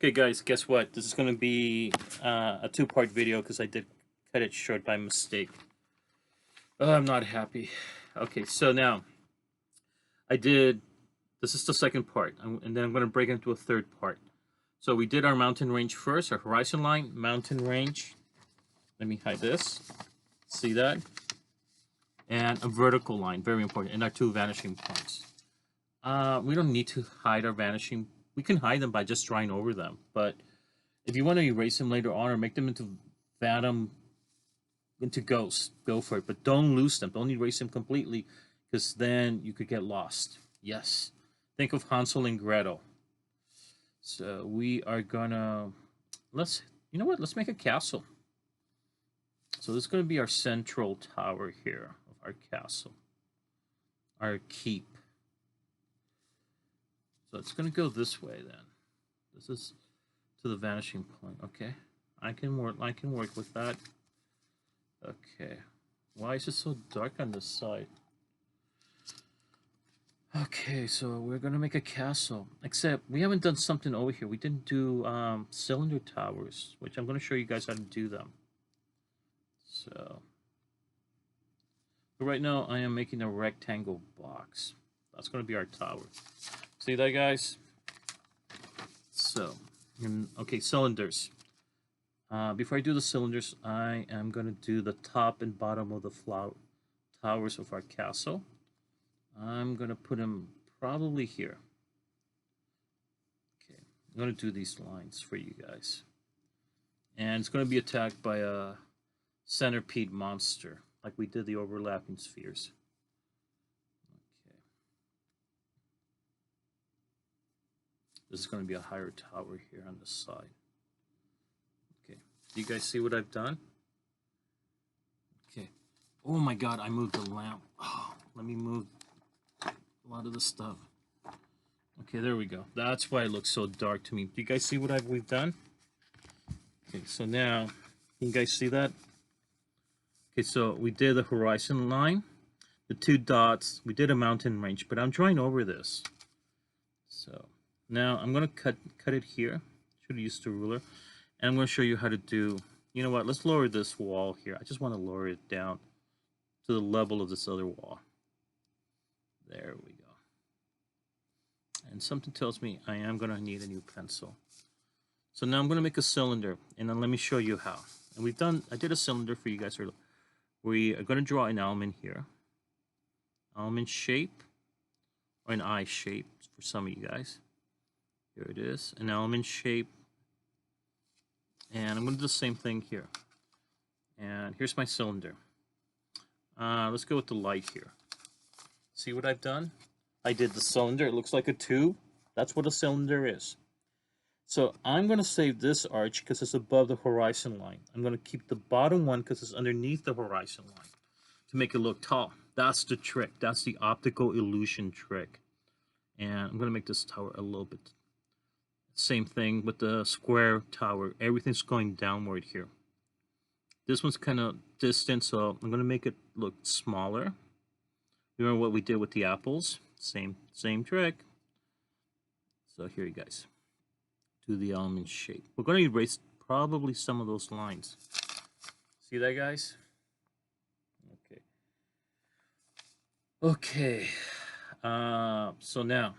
Okay, guys, guess what? This is going to be a two-part video because I did cut it short by mistake. Oh, I'm not happy. Okay, so now I did. This is the second part, and then I'm going to break into a third part. So we did our mountain range first, our horizon line, mountain range. Let me hide this. See that? And a vertical line, very important, and our two vanishing points. We don't need to hide our vanishing. We can hide them by just drawing over them, but if you want to erase them later on or make them into phantom, into ghosts, go for it. But don't lose them. Don't erase them completely, because then you could get lost. Yes. Think of Hansel and Gretel. So we are gonna you know what? Let's make a castle. So this is gonna be our central tower here of our castle, our keep. So it's gonna go this way then. This is to the vanishing point. Okay, I can work with that. Okay, why is it so dark on this side? Okay, so we're gonna make a castle. Except we haven't done something over here. We didn't do cylinder towers, which I'm gonna show you guys how to do them. So right now I am making a rectangle box. That's gonna be our tower. See that, guys? So, okay, cylinders. Before I do the cylinders, I am going to do the top and bottom of the towers of our castle. I'm going to put them probably here. Okay, I'm going to do these lines for you guys. And it's going to be attacked by a centipede monster, like we did the overlapping spheres. Okay. This is going to be a higher tower here on this side. Do you guys see what I've done? Okay. Oh my god, I moved the lamp. Oh, let me move a lot of the stuff. Okay, there we go. That's why it looks so dark to me. Do you guys see what we've done? Okay, so now, can you guys see that? Okay, so we did the horizon line, the two dots, we did a mountain range, but I'm drawing over this. So now I'm gonna cut it here. Should have used the ruler. And I'm going to show you how to do, you know what, let's lower this wall here. I just want to lower it down to the level of this other wall. There we go. And something tells me I am going to need a new pencil. So now I'm going to make a cylinder, and then let me show you how. And I did a cylinder for you guys earlier. We are going to draw an almond here. Almond shape, or an eye shape for some of you guys. Here it is, an almond shape. And I'm going to do the same thing here. And here's my cylinder. Let's go with the light here. See what I've done? I did the cylinder. It looks like a tube. That's what a cylinder is. So I'm going to save this arch because it's above the horizon line. I'm going to keep the bottom one because it's underneath the horizon line to make it look tall. That's the trick. That's the optical illusion trick. And I'm going to make this tower a little bit. Same thing with the square tower. Everything's going downward here. This one's kind of distant, so I'm going to make it look smaller. Remember what we did with the apples? Same trick. So here you guys. Do the almond shape. We're going to erase probably some of those lines. See that, guys? Okay. Okay. So now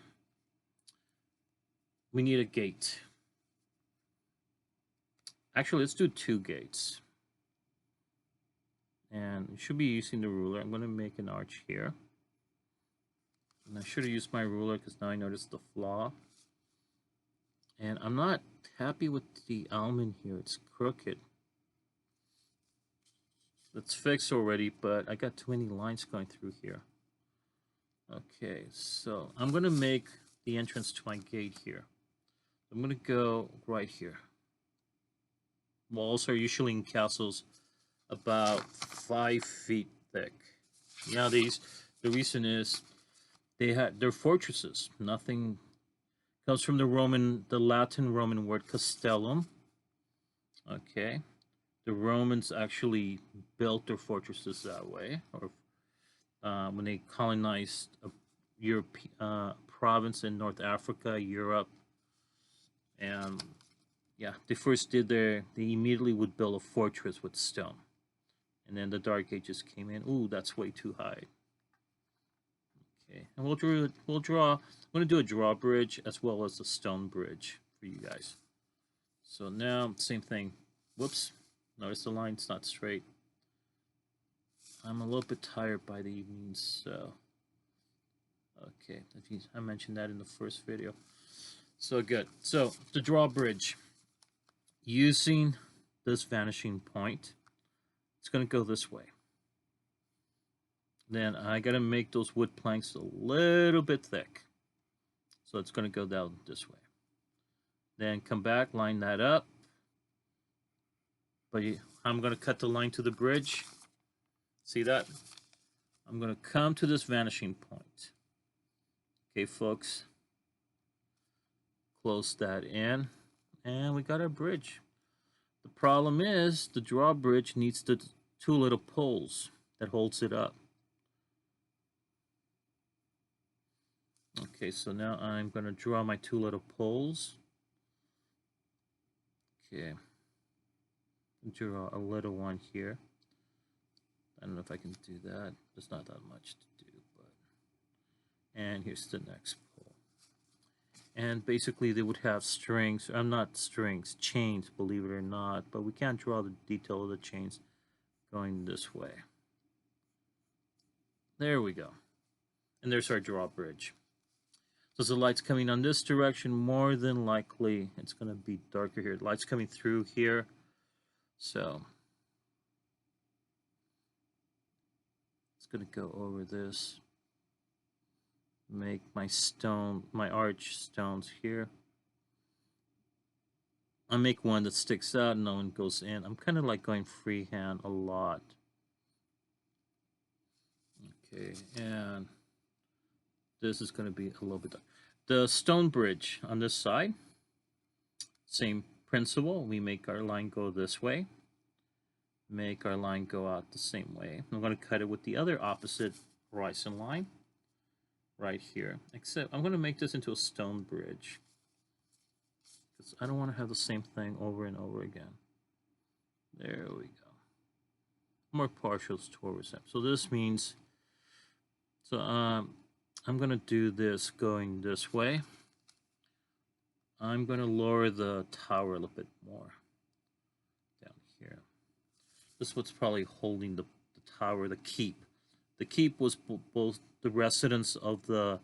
we need a gate. Actually, let's do 2 gates. And we should be using the ruler. I'm going to make an arch here. And I should have used my ruler because now I noticed the flaw. And I'm not happy with the almond here. It's crooked. It's fixed already, but I got too many lines going through here. Okay, so I'm going to make the entrance to my gate here. I'm going to go right here. Walls are usually in castles about 5 feet thick. Now the reason is they're fortresses. Nothing comes from the Latin Roman word castellum. Okay, the Romans actually built their fortresses that way, or when they colonized a province in North Africa, Europe, and yeah, they first did they immediately would build a fortress with stone. And then the Dark Ages came in. Ooh, that's way too high. Okay, and I'm gonna do a drawbridge as well as a stone bridge for you guys. So now, same thing. Whoops, notice the line's not straight. I'm a little bit tired by the evening, so okay, I mentioned that in the first video. So good. So the drawbridge, using this vanishing point, it's gonna go this way. Then I gotta make those wood planks a little bit thick. So it's gonna go down this way. Then come back, line that up. But I'm gonna cut the line to the bridge. See that? I'm gonna come to this vanishing point. Okay, folks. Close that in. And we got our bridge. The problem is the drawbridge needs the two little poles that holds it up. Okay, so now I'm going to draw my two little poles. Okay. Draw a little one here. I don't know if I can do that. There's not that much to do, but and here's the next pole. And basically they would have strings, not strings, chains, believe it or not, but we can't draw the detail of the chains going this way. There we go. And there's our drawbridge. So the light's coming on this direction, more than likely it's going to be darker here. The light's coming through here. So it's going to go over this. Make my stone, my arch stones here. I make one that sticks out and no one goes in. I'm kind of like going freehand a lot. Okay, and this is going to be a little bit dark. The stone bridge on this side, same principle. We make our line go this way. Make our line go out the same way. I'm going to cut it with the other opposite horizon line right here. Except I'm going to make this into a stone bridge. Because I don't want to have the same thing over and over again. There we go. More partials towards that. So this means, so I'm going to do this going this way. I'm going to lower the tower a little bit more down here. This is what's probably holding the tower, the keep. The keep was both the residence of the,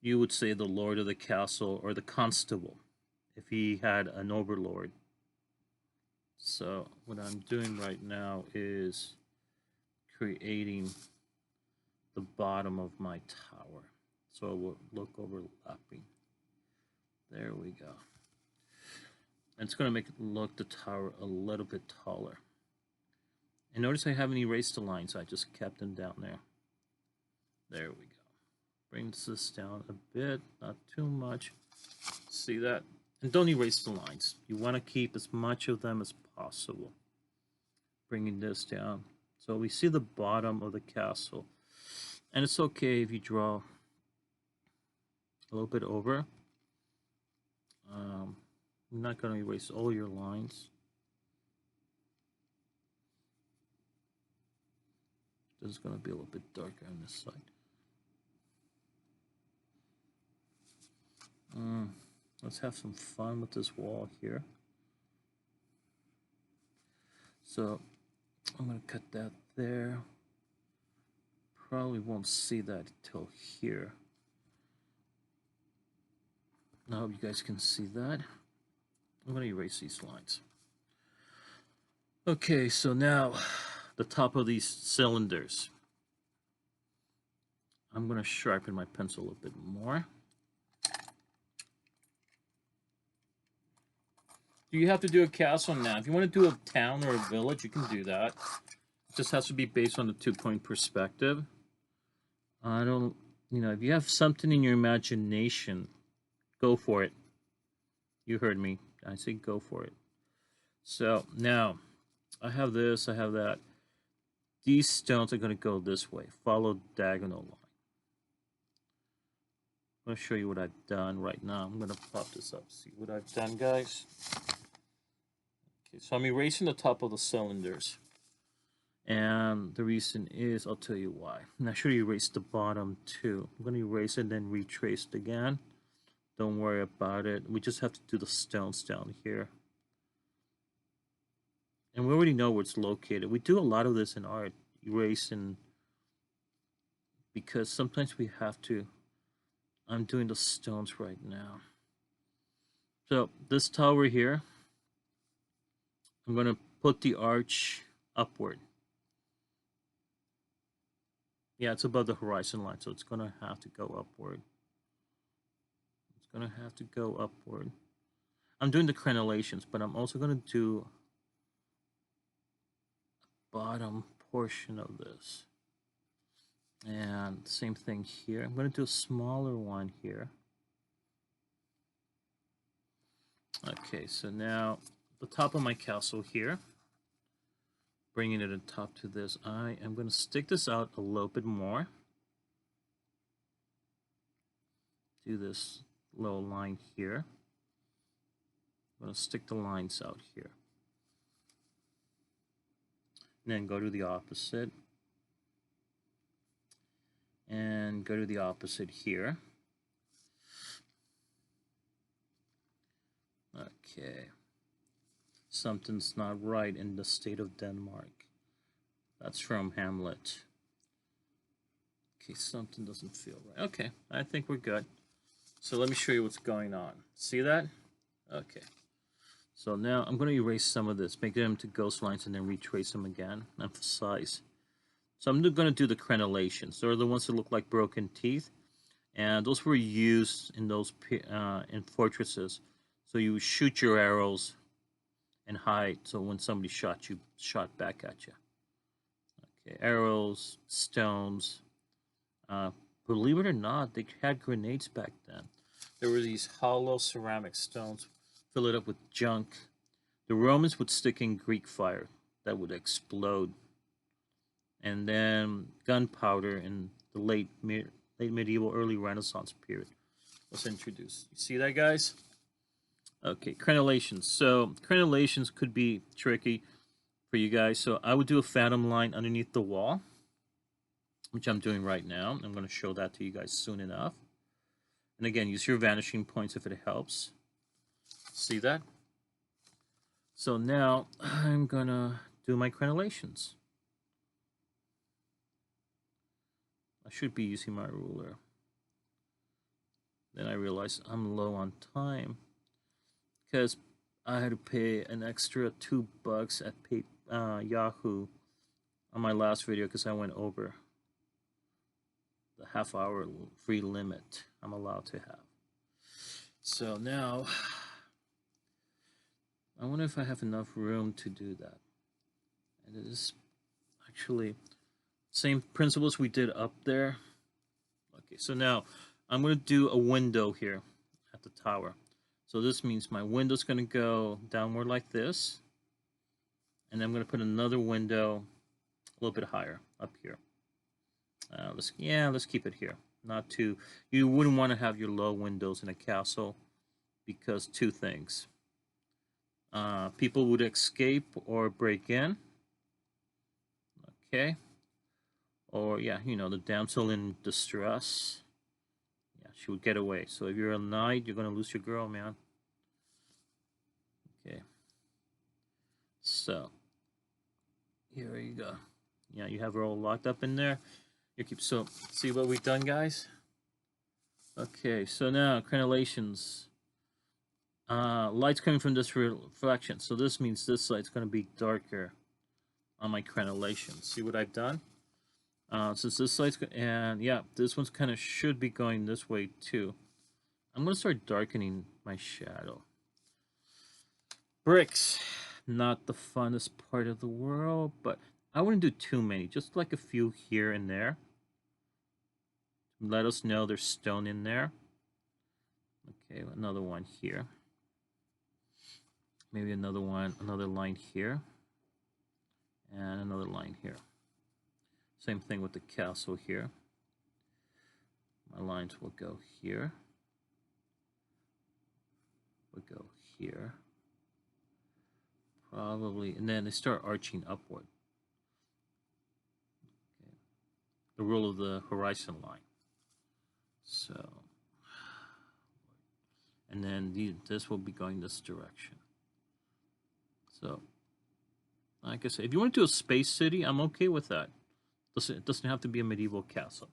you would say, the lord of the castle or the constable, if he had an overlord. So what I'm doing right now is creating the bottom of my tower. So it will look overlapping. There we go. And it's going to make it look the tower a little bit taller. And notice I haven't erased the lines. I just kept them down there. There we go. Brings this down a bit, not too much. See that? And don't erase the lines. You want to keep as much of them as possible. Bringing this down. So we see the bottom of the castle. And it's okay if you draw a little bit over. I'm not going to erase all your lines. This is going to be a little bit darker on this side. Let's have some fun with this wall here. So I'm going to cut that there. Probably won't see that till here. I hope you guys can see that. I'm going to erase these lines. Okay, so now the top of these cylinders. I'm going to sharpen my pencil a little bit more. You have to do a castle now. If you want to do a town or a village, you can do that. It just has to be based on the 2-point perspective. I don't, if you have something in your imagination, go for it. You heard me. I say go for it. So now, I have this, I have that. These stones are going to go this way. Follow diagonal line. I'm going to show you what I've done right now. I'm going to pop this up, see what I've done, guys. Okay, so I'm erasing the top of the cylinders. And the reason is, I'll tell you why. And I should erase the bottom too. I'm going to erase it and then retrace it again. Don't worry about it. We just have to do the stones down here. And we already know where it's located. We do a lot of this in art, erasing, because sometimes we have to. I'm doing the stones right now. So this tower here, I'm going to put the arch upward. Yeah, it's above the horizon line, so it's going to have to go upward. It's going to have to go upward. I'm doing the crenellations, but I'm also going to do a bottom portion of this. And same thing here. I'm going to do a smaller one here. Okay, so now the top of my castle here, bringing it on top to this, I am going to stick this out a little bit more. Do this little line here. I'm going to stick the lines out here. And then go to the opposite. And go to the opposite here. Okay. Something's not right in the state of Denmark. That's from Hamlet. Okay, something doesn't feel right. Okay, I think we're good. So let me show you what's going on. See that? Okay. So now I'm going to erase some of this, make them to ghost lines, and then retrace them again, emphasize. So I'm going to do the crenellations. They're the ones that look like broken teeth, and those were used in those in fortresses. So you shoot your arrows and hide, so when somebody shot you, shot back at you. Okay, arrows, stones. Believe it or not, they had grenades back then. There were these hollow ceramic stones, fill it up with junk. The Romans would stick in Greek fire that would explode. And then gunpowder in the late medieval, early Renaissance period was introduced. You see that, guys? Okay, crenellations. So crenellations could be tricky for you guys. So I would do a phantom line underneath the wall, which I'm doing right now. I'm going to show that to you guys soon enough. And again, use your vanishing points if it helps. See that? So now I'm going to do my crenellations. I should be using my ruler. Then I realized I'm low on time because I had to pay an extra $2 at Yahoo on my last video because I went over the half-hour free limit I'm allowed to have. So now, I wonder if I have enough room to do that. And it is actually same principles we did up there. Okay, so now I'm going to do a window here at the tower. So this means my window's going to go downward like this. And I'm going to put another window a little bit higher up here. Let's keep it here. Not too. You wouldn't want to have your low windows in a castle because two things. People would escape or break in. Okay. Or yeah, you know, the damsel in distress. Yeah, she would get away. So if you're a knight, you're gonna lose your girl, man. Okay. So here you go. Yeah, you have her all locked up in there. So see what we've done, guys? Okay, so now crenellations. Light's coming from this reflection, so this means this light's going to be darker on my crenellation. See what I've done? Since this light's and yeah, this one's kind of should be going this way too. I'm going to start darkening my shadow. Bricks, not the funnest part of the world, but I wouldn't do too many, just like a few here and there. Let us know there's stone in there. Okay, another one here. Maybe another one, another line here. And another line here. Same thing with the castle here. My lines will go here. Will go here. Probably, and then they start arching upward. Okay. The rule of the horizon line. So, and then this will be going this direction. So, like I said, if you want to do a space city, I'm okay with that. It doesn't have to be a medieval castle.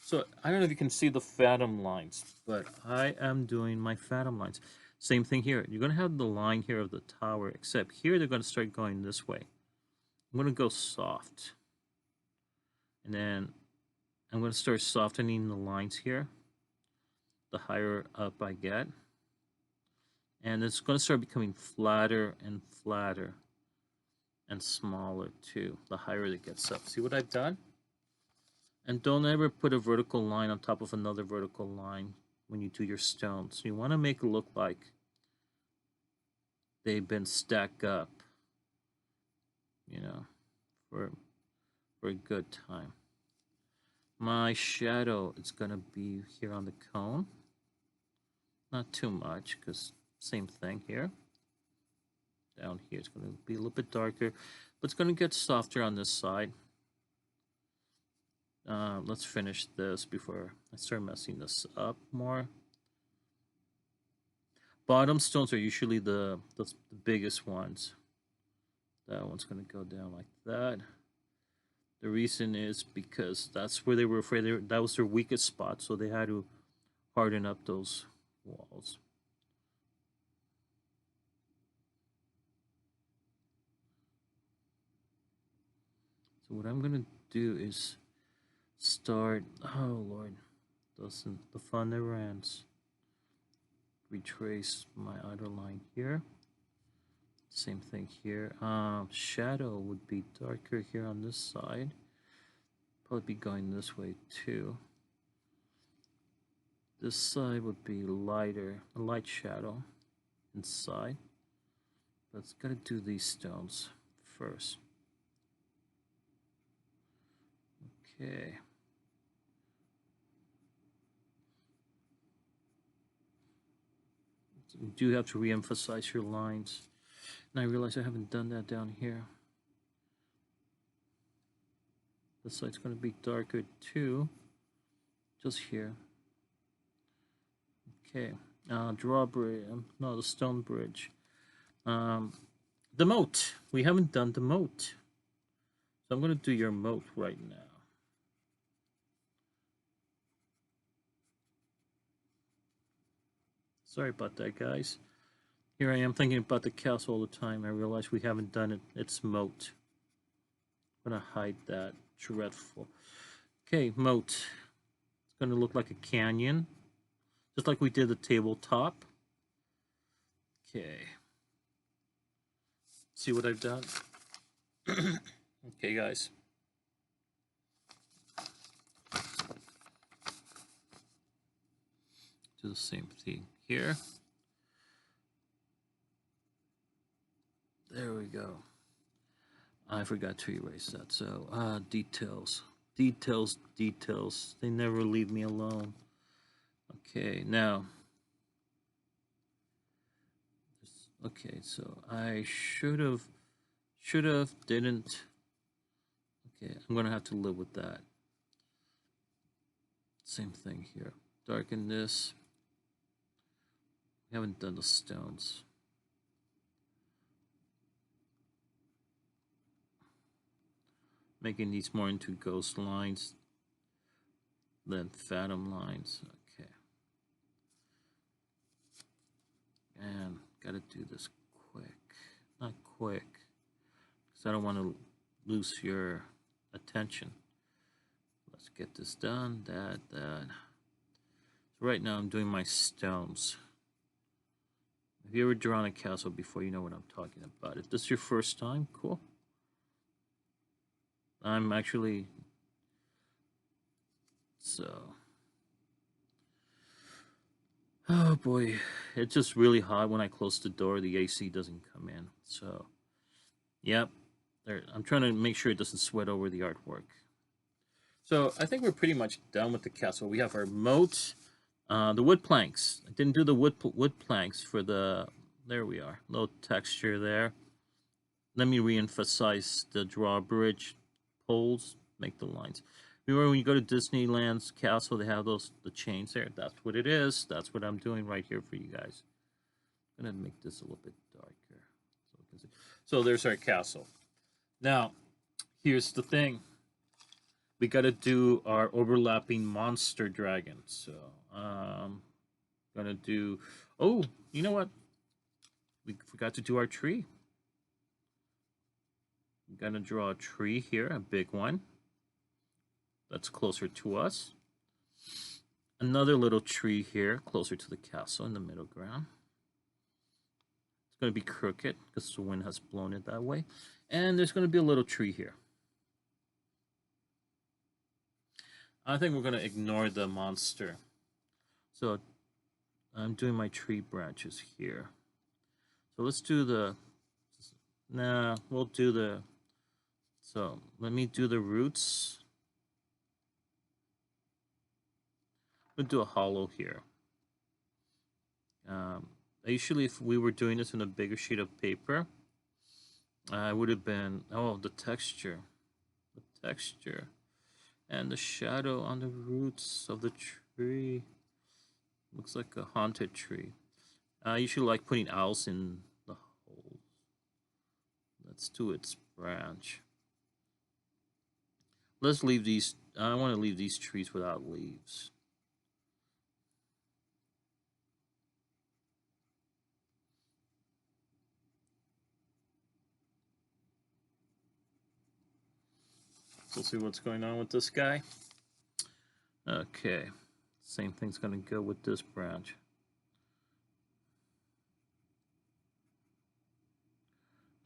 So, I don't know if you can see the fathom lines, but I am doing my fathom lines. Same thing here. You're going to have the line here of the tower, except here they're going to start going this way. I'm going to go soft. And then I'm going to start softening the lines here, the higher up I get. And it's going to start becoming flatter and flatter and smaller too, the higher it gets up. See what I've done? And don't ever put a vertical line on top of another vertical line when you do your stones. You want to make it look like they've been stacked up, you know, for a good time. My shadow is going to be here on the cone. Not too much, because same thing here. Down here, it's going to be a little bit darker, but it's going to get softer on this side. Let's finish this before I start messing this up more. Bottom stones are usually the biggest ones. That one's going to go down like that. The reason is because that's where they were afraid that was their weakest spot, so they had to harden up those walls. So what I'm going to do is start, oh Lord, the fun never ends. Retrace my outer line here. Same thing here. Shadow would be darker here on this side. Probably be going this way too. This side would be lighter, a light shadow inside. Let's gotta do these stones first. Okay. So you do have to re-emphasize your lines. And I realize I haven't done that down here. This side's going to be darker too. Just here. Okay. Drawbridge. No, the stone bridge. The moat. We haven't done the moat. So I'm going to do your moat right now. Sorry about that, guys. Here I am thinking about the castle all the time. I realize we haven't done it. It's moat. I'm going to hide that. Dreadful. Okay, moat. It's going to look like a canyon. Just like we did the tabletop. Okay. See what I've done? Okay, guys. Do the same thing here. There we go. I forgot to erase that. So, details. Details, details. They never leave me alone. Okay, now. Okay, so I should have, didn't. Okay, I'm going to have to live with that. Same thing here. Darken this. We haven't done the stones. Making these more into ghost lines than phantom lines. Okay. And gotta do this quick. Not quick, because I don't want to lose your attention. Let's get this done. That. So right now I'm doing my stones. Have you ever drawn a castle before, you know what I'm talking about. If this is your first time, cool. I'm actually, so, oh boy, it's just really hot when I close the door. The AC doesn't come in. So, yep, I'm trying to make sure it doesn't sweat over the artwork. So I think we're pretty much done with the castle. We have our moat, the wood planks. I didn't do the wood planks for the. There we are. Little texture there. Let me re-emphasize the drawbridge poles. Make the lines. Remember when you go to Disneyland's castle, they have the chains there. That's what it is. That's what I'm doing right here for you guys. I'm gonna make this a little bit darker so we can see. So there's our castle. Now, here's the thing. We got to do our overlapping monster dragon. So, gonna do. Oh, you know what? We forgot to do our tree. I'm gonna draw a tree here, a big one. That's closer to us. Another little tree here, closer to the castle in the middle ground. It's gonna be crooked because the wind has blown it that way. And there's gonna be a little tree here. I think we're going to ignore the monster. So I'm doing my tree branches here. So let's do the, we'll do the, so let me do the roots. We'll do a hollow here. Usually if we were doing this in a bigger sheet of paper, I would have been, oh, the texture. And the shadow on the roots of the tree looks like a haunted tree. I usually like putting owls in the hole. Let's do its branch. Let's leave these. I want to leave these trees without leaves. Let's see what's going on with this guy. Okay, same thing's going to go with this branch.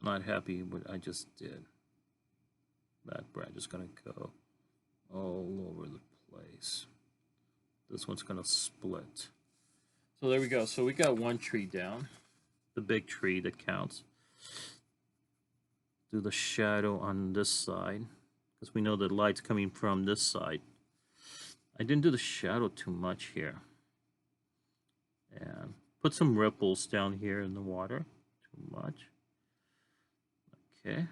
Not happy with what I just did. That branch is going to go all over the place. This one's going to split. So there we go. So we got one tree down. The big tree that counts. Do the shadow on this side, because we know the light's coming from this side. I didn't do the shadow too much here. And put some ripples down here in the water. Too much. Okay.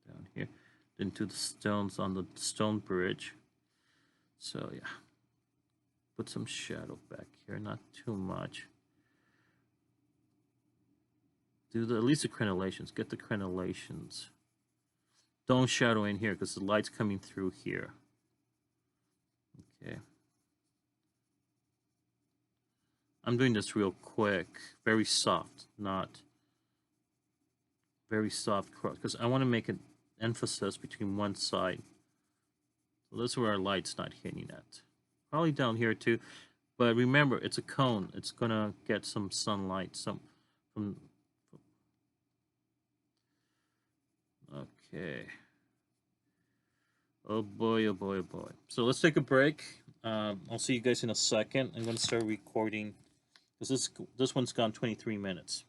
Down here. Didn't do the stones on the stone bridge. So yeah. Put some shadow back here, not too much. Do at least the crenellations. Get the crenellations. Don't shadow in here because the light's coming through here. Okay. I'm doing this real quick. Very soft, not very soft cross. Because I want to make an emphasis between one side. So this is where our light's not hitting at. Probably down here too. But remember, it's a cone. It's going to get some sunlight. From okay. Oh boy, oh boy, oh boy. So let's take a break. I'll see you guys in a second. I'm going to start recording because this one's gone 23 minutes.